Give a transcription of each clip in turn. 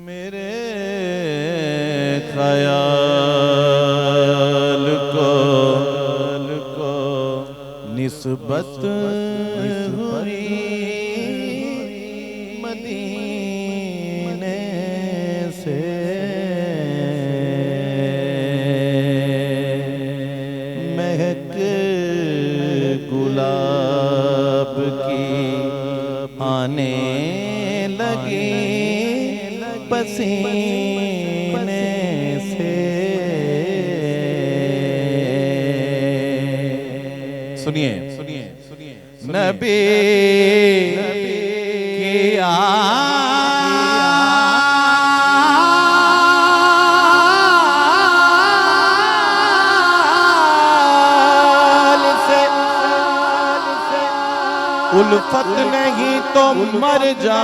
मेरे ख्याल को निस्बत हुई मदीने से। महक गुलाब की आने लगी पसीने से। सुनिए सुनिए सुनिए नबी की आल से उल्फत नहीं तो मर जा।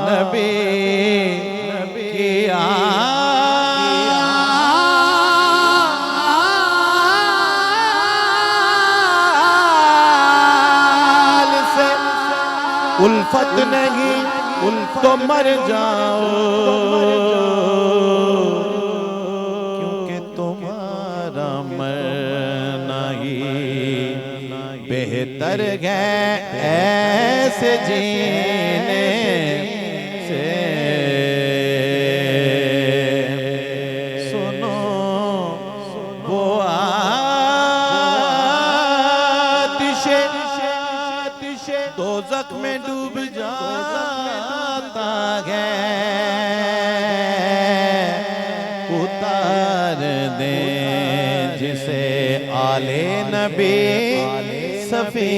नबी की आल से उल्फत नहीं तो मर जाओ, क्योंकि तुम्हारा मरना ही बेहतर है ऐसे जीने से। सुनो वो आतिशे दोज़ख में डूब जाता है, उतार दे जिसे आले नबी सफी